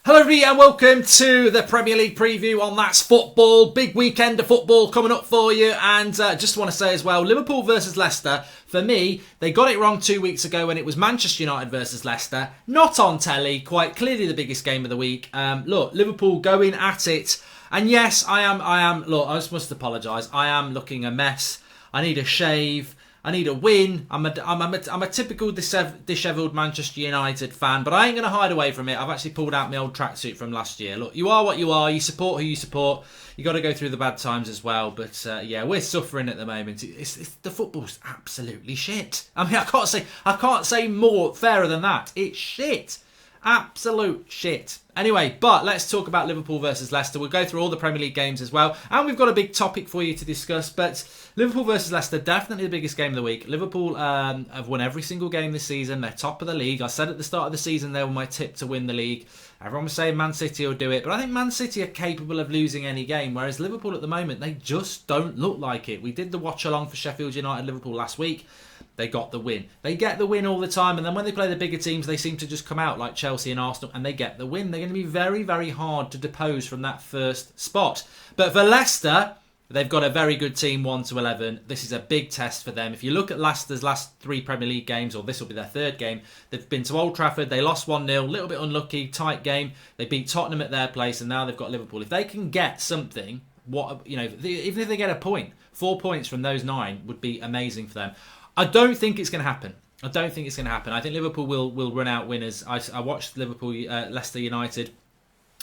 Hello everybody and welcome to the Premier League preview on That's Football. Big weekend of football coming up for you, and just want to say as well, Liverpool versus Leicester, for me, they got it wrong 2 weeks ago when it was Manchester United versus Leicester. Not on telly, quite clearly the biggest game of the week. Look, Liverpool going at it, and yes, I am, look, I just must apologise, I am looking a mess. I need a shave. I need a win. I'm a typical dishevelled Manchester United fan, but I ain't going to hide away from it. I've actually pulled out my old tracksuit from last year. Look, you are what you are. You support who you support. You got to go through the bad times as well. But yeah, we're suffering at the moment. The football's absolutely shit. I mean, I can't say more fairer than that. It's shit. Absolute shit. Anyway, but let's talk about Liverpool versus Leicester. We'll go through all the Premier League games as well. And we've got a big topic for you to discuss. But Liverpool versus Leicester, definitely the biggest game of the week. Liverpool have won every single game this season. They're top of the league. I said at the start of the season they were my tip to win the league. Everyone was saying Man City will do it. But I think Man City are capable of losing any game. Whereas Liverpool at the moment, they just don't look like it. We did the watch along for Sheffield United Liverpool last week. They got the win. They get the win all the time, and then when they play the bigger teams, they seem to just come out like Chelsea and Arsenal, and they get the win. They're going to be very, very hard to depose from that first spot. But for Leicester, they've got a very good team, 1-11. This is a big test for them. If you look at Leicester's last 3 Premier League games, or this will be their 3rd game, they've been to Old Trafford, they lost 1-0, a little bit unlucky, tight game. They beat Tottenham at their place, and now they've got Liverpool. If they can get something, even if they get a point, 4 points from those 9 would be amazing for them. I don't think it's going to happen. I think Liverpool will run out winners. I watched Leicester United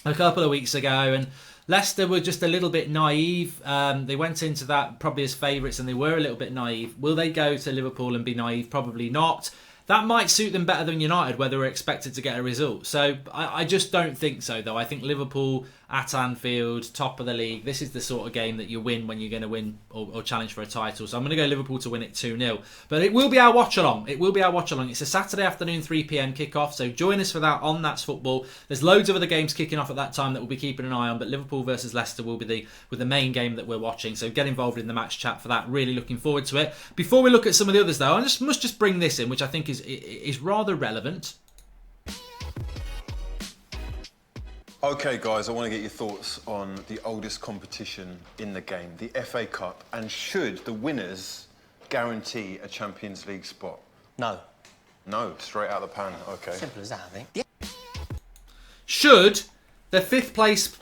a couple of weeks ago, and Leicester were just a little bit naive. They went into that probably as favourites, and they were a little bit naive. Will they go to Liverpool and be naive? Probably not. That might suit them better than United, where they were expected to get a result. So I just don't think so, though. I think Liverpool at Anfield, top of the league, this is the sort of game that you win when you're going to win or challenge for a title. So I'm going to go Liverpool to win it 2-0. But it will be our watch-along. It's a Saturday afternoon, 3 p.m. kick-off. So join us for that on That's Football. There's loads of other games kicking off at that time that we'll be keeping an eye on. But Liverpool versus Leicester will be the main game that we're watching. So get involved in the match chat for that. Really looking forward to it. Before we look at some of the others, though, I must bring this in, which I think is rather relevant. Okay guys, I want to get your thoughts on the oldest competition in the game, the FA Cup, and should the winners guarantee a Champions League spot? No. No, straight out of the pan, okay. Simple as that, I think. Yeah. Should the 5th place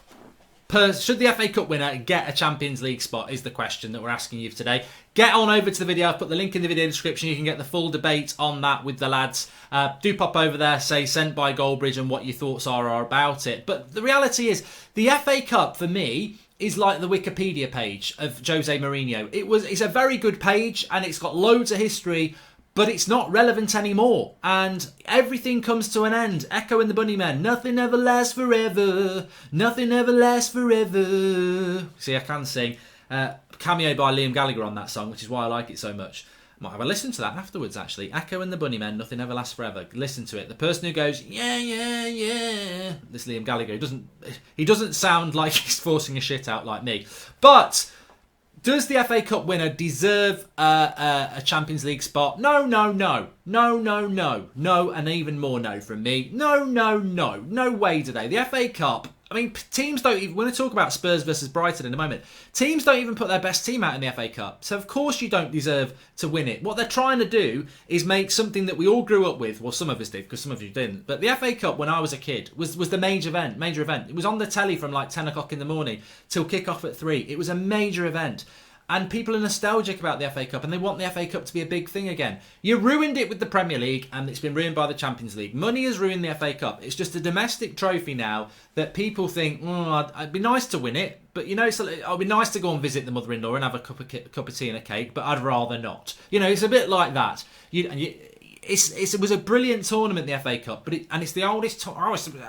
should the FA Cup winner get a Champions League spot is the question that we're asking you today. Get on over to the video. I've put the link in the video description. You can get the full debate on that with the lads. Do pop over there, say sent by Goldbridge, and what your thoughts are about it. But the reality is, the FA Cup for me is like the Wikipedia page of Jose Mourinho. It's a very good page, and it's got loads of history, but it's not relevant anymore. And everything comes to an end. Echo and the Bunnymen. Nothing ever lasts forever. Nothing ever lasts forever. See, I can sing. Cameo by Liam Gallagher on that song, which is why I like it so much. Might have a listen to that afterwards, actually. Echo and the Bunnymen, Nothing Ever Lasts Forever. Listen to it. The person who goes, yeah, yeah, yeah. This Liam Gallagher. He doesn't sound like he's forcing a shit out like me. But does the FA Cup winner deserve a Champions League spot? No, no, no. No, no, no. No, and even more no from me. No, no, no. No way today. The FA Cup, I mean, teams don't even... We're going to talk about Spurs versus Brighton in a moment. Teams don't even put their best team out in the FA Cup. So, of course, you don't deserve to win it. What they're trying to do is make something that we all grew up with. Well, some of us did, because some of you didn't. But the FA Cup, when I was a kid, was the major event. It was on the telly from like 10 o'clock in the morning till kick-off at 3. It was a major event. And people are nostalgic about the FA Cup, and they want the FA Cup to be a big thing again. You ruined it with the Premier League, and it's been ruined by the Champions League. Money has ruined the FA Cup. It's just a domestic trophy now that people think, it'd be nice to win it, but it'd be nice to go and visit the mother-in-law and have a cup of tea and a cake, but I'd rather not. It's a bit like that. It was a brilliant tournament, the FA Cup, and it's the oldest.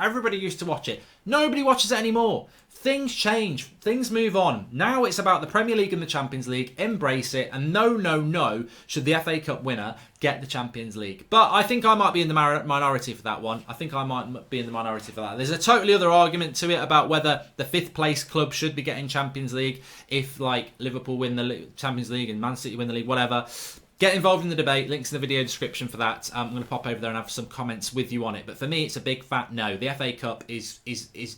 Everybody used to watch it. Nobody watches it anymore. Things change. Things move on. Now it's about the Premier League and the Champions League. Embrace it. And no, should the FA Cup winner get the Champions League. But I think I might be in the minority for that one. There's a totally other argument to it about whether the 5th place club should be getting Champions League if, like, Liverpool win the Champions League and Man City win the league, whatever. Get involved in the debate. Links in the video description for that. I'm going to pop over there and have some comments with you on it. But for me, it's a big fat no. The FA Cup is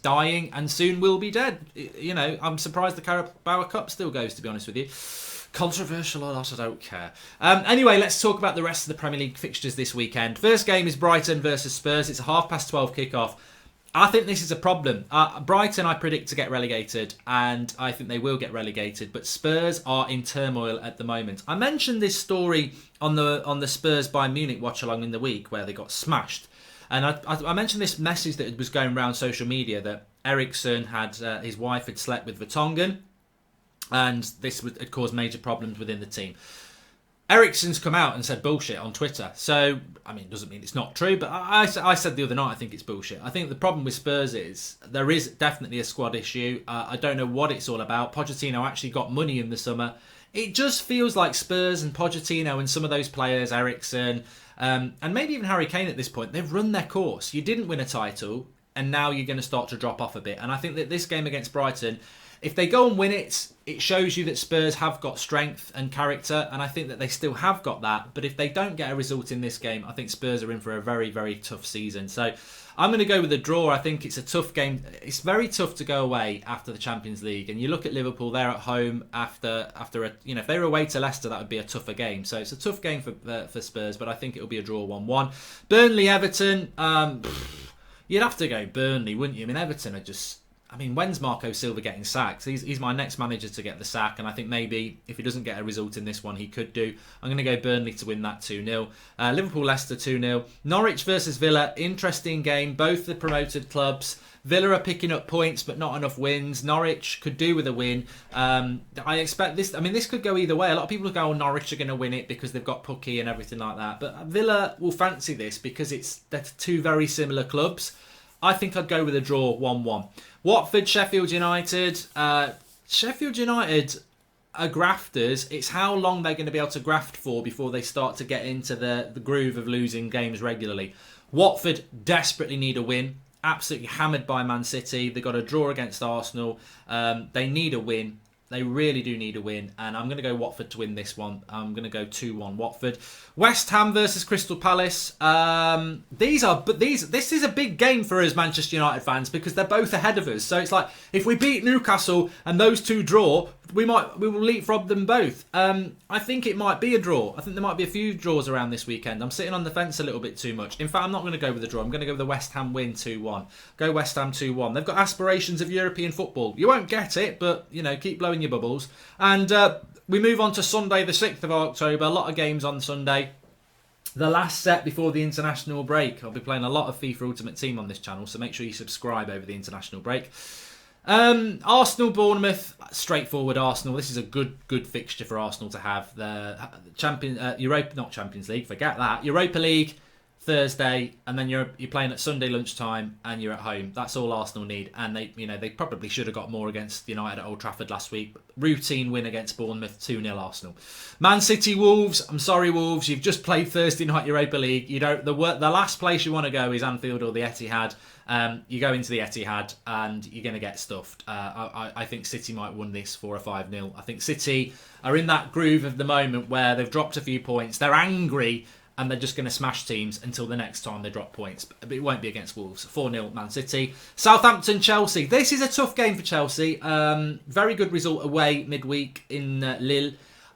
dying and soon will be dead. You know, I'm surprised the Carabao Cup still goes, to be honest with you. Controversial or not, I don't care. Anyway, let's talk about the rest of the Premier League fixtures this weekend. First game is Brighton versus Spurs. It's a 12:30 kickoff. I think this is a problem. Brighton, I predict to get relegated, and I think they will get relegated. But Spurs are in turmoil at the moment. I mentioned this story on the Spurs Bayern Munich watch along in the week where they got smashed, and I mentioned this message that was going around social media that Eriksen had his wife had slept with Vertonghen, and this had caused major problems within the team. Eriksen's come out and said bullshit on Twitter. So, I mean, it doesn't mean it's not true, but I said the other night I think it's bullshit. I think the problem with Spurs is there is definitely a squad issue. I don't know what it's all about. Pochettino actually got money in the summer. It just feels like Spurs and Pochettino and some of those players, Eriksen, and maybe even Harry Kane at this point, they've run their course. You didn't win a title, and now you're going to start to drop off a bit. And I think that this game against Brighton, if they go and win it, it shows you that Spurs have got strength and character, and I think that they still have got that. But if they don't get a result in this game, I think Spurs are in for a very, very tough season. So I'm going to go with a draw. I think it's a tough game. It's very tough to go away after the Champions League. And you look at Liverpool, they're at home after a, you know, if they were away to Leicester, that would be a tougher game. So it's a tough game for Spurs, but I think it'll be a draw 1-1. Burnley-Everton, you'd have to go Burnley, wouldn't you? I mean, Everton are just... I mean, when's Marco Silva getting sacked? He's my next manager to get the sack, and I think maybe if he doesn't get a result in this one, he could do. I'm going to go Burnley to win that 2-0. Liverpool-Leicester 2-0. Norwich versus Villa, interesting game. Both the promoted clubs. Villa are picking up points, but not enough wins. Norwich could do with a win. I expect this. I mean, this could go either way. A lot of people go, "Oh, Norwich are going to win it because they've got Pukki and everything like that." But Villa will fancy this because they're two very similar clubs. I think I'd go with a draw 1-1. Watford, Sheffield United. Sheffield United are grafters. It's how long they're going to be able to graft for before they start to get into the groove of losing games regularly. Watford desperately need a win. Absolutely hammered by Man City. They got a draw against Arsenal. They need a win. They really do need a win, and I'm going to go Watford to win this one. I'm going to go 2-1 Watford. West Ham versus Crystal Palace. This is a big game for us Manchester United fans because they're both ahead of us. So it's like if we beat Newcastle and those two draw, we will leapfrog them both. I think it might be a draw. I think there might be a few draws around this weekend. I'm sitting on the fence a little bit too much. In fact, I'm not going to go with a draw. I'm going to go with the West Ham win 2-1. Go West Ham 2-1. They've got aspirations of European football. You won't get it, but you know, keep blowing your bubbles. And we move on to Sunday, the 6th of October. A lot of games on Sunday. The last set before the international break. I'll be playing a lot of FIFA Ultimate Team on this channel, so make sure you subscribe over the international break. Arsenal, Bournemouth, straightforward Arsenal. This is a good fixture for Arsenal to have. The not Champions League, forget that. Europa League Thursday, and then you're playing at Sunday lunchtime, and you're at home. That's all Arsenal need, and they probably should have got more against United at Old Trafford last week. Routine win against Bournemouth, 2-0 Arsenal. Man City, Wolves. I'm sorry, Wolves. You've just played Thursday night Europa League. You don't. The last place you want to go is Anfield or the Etihad. You go into the Etihad and you're going to get stuffed. I think City might win this 4 or 5-0. I think City are in that groove of the moment where they've dropped a few points. They're angry and they're just going to smash teams until the next time they drop points. But it won't be against Wolves. 4-0 Man City. Southampton, Chelsea. This is a tough game for Chelsea. Very good result away midweek in Lille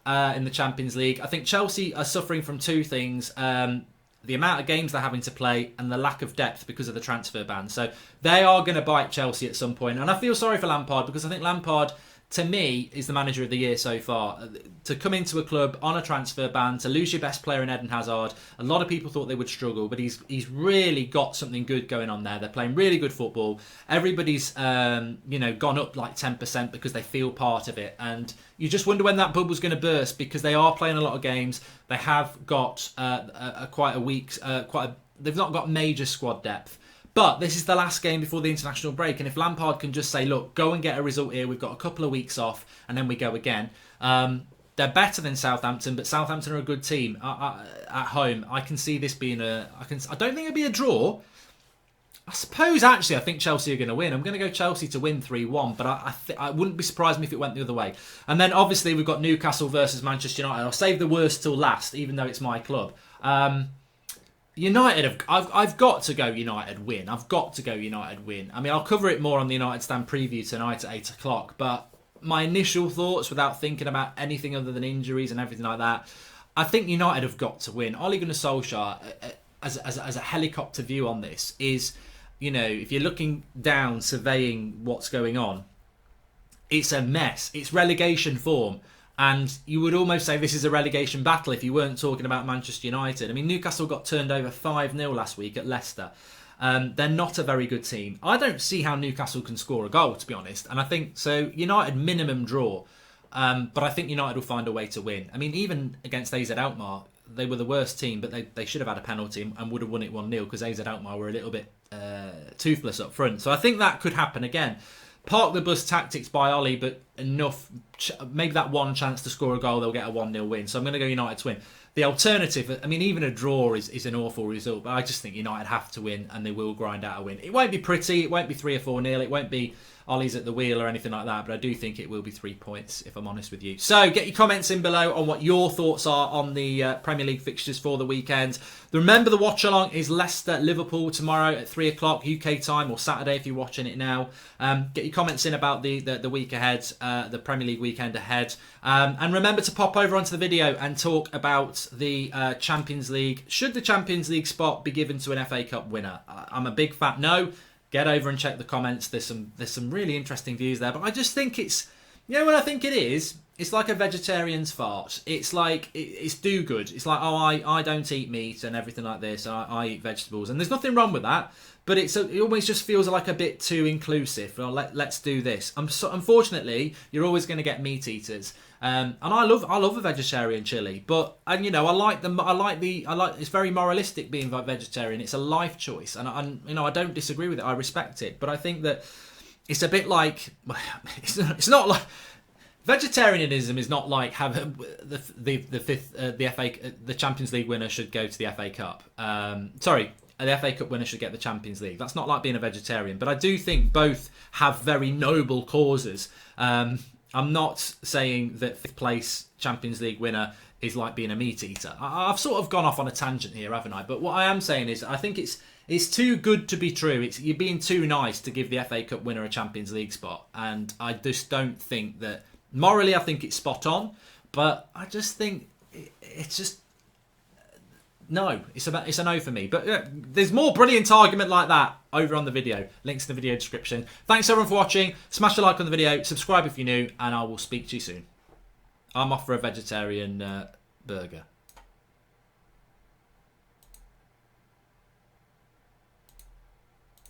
in the Champions League. I think Chelsea are suffering from two things. The amount of games they're having to play and the lack of depth because of the transfer ban. So they are going to bite Chelsea at some point. And I feel sorry for Lampard because I think Lampard, to me, is the manager of the year so far. To come into a club on a transfer ban, to lose your best player in Eden Hazard, a lot of people thought they would struggle, but he's really got something good going on there. They're playing really good football. Everybody's gone up like 10% because they feel part of it. And you just wonder when that bubble's going to burst because they are playing a lot of games. They have got they've not got major squad depth. But this is the last game before the international break, and if Lampard can just say, look, go and get a result here, we've got a couple of weeks off, and then we go again. They're better than Southampton, but Southampton are a good team at home. I can see this being I don't think it'll be a draw. I suppose, actually, I think Chelsea are going to win. I'm going to go Chelsea to win 3-1, but I wouldn't be surprised if it went the other way. And then, obviously, we've got Newcastle versus Manchester United. I'll save the worst till last, even though it's my club. United, I've got to go United win. I've got to go United win. I mean, I'll cover it more on the United Stand preview tonight at 8 o'clock, but my initial thoughts, without thinking about anything other than injuries and everything like that, I think United have got to win. Ole Gunnar Solskjaer, as a helicopter view on this, is... if you're looking down, surveying what's going on, it's a mess. It's relegation form. And you would almost say this is a relegation battle if you weren't talking about Manchester United. I mean, Newcastle got turned over 5-0 last week at Leicester. They're not a very good team. I don't see how Newcastle can score a goal, to be honest. And I think, so United minimum draw. But I think United will find a way to win. I mean, even against AZ Alkmaar, they were the worst team, but they should have had a penalty and would have won it 1-0 because AZ Alkmaar were a little bit toothless up front. So I think that could happen again. Park the bus tactics by Ollie, but enough, maybe that one chance to score a goal, they'll get a 1-0 win. So I'm going to go United to win. The alternative, I mean, even a draw is an awful result, but I just think United have to win and they will grind out a win. It won't be pretty, it won't be 3 or 4-0, it won't be Ollie's at the wheel or anything like that, but I do think it will be 3 points, if I'm honest with you. So get your comments in below on what your thoughts are on the Premier League fixtures for the weekend. Remember, the watch along is Leicester-Liverpool tomorrow at 3 o'clock UK time, or Saturday if you're watching it now. Get your comments in about the week ahead, the Premier League weekend ahead. And remember to pop over onto the video and talk about the Champions League. Should the Champions League spot be given to an FA Cup winner? I'm a big fat no. Get over and check the comments. There's some really interesting views there. But I just think it's, what I think it is? It's like a vegetarian's fart. It's like, it's do good. It's like, oh, I don't eat meat and everything like this. I eat vegetables. And there's nothing wrong with that. But it always just feels like a bit too inclusive. Well, let's do this. Unfortunately, you're always going to get meat eaters. And I love a vegetarian chili, but I like them. It's very moralistic being vegetarian. It's a life choice, and I don't disagree with it. I respect it, but I think that it's a bit like it's not like vegetarianism is not like having the Champions League winner should go to the FA Cup. The FA Cup winner should get the Champions League. That's not like being a vegetarian, but I do think both have very noble causes. I'm not saying that 5th place Champions League winner is like being a meat eater. I've sort of gone off on a tangent here, haven't I? But what I am saying is I think it's too good to be true. You're being too nice to give the FA Cup winner a Champions League spot. And I just don't think that... Morally, I think it's spot on. But I just think it's just... No, it's a no for me. But there's more brilliant argument like that over on the video. Links in the video description. Thanks everyone for watching. Smash a like on the video. Subscribe if you're new. And I will speak to you soon. I'm off for a vegetarian burger.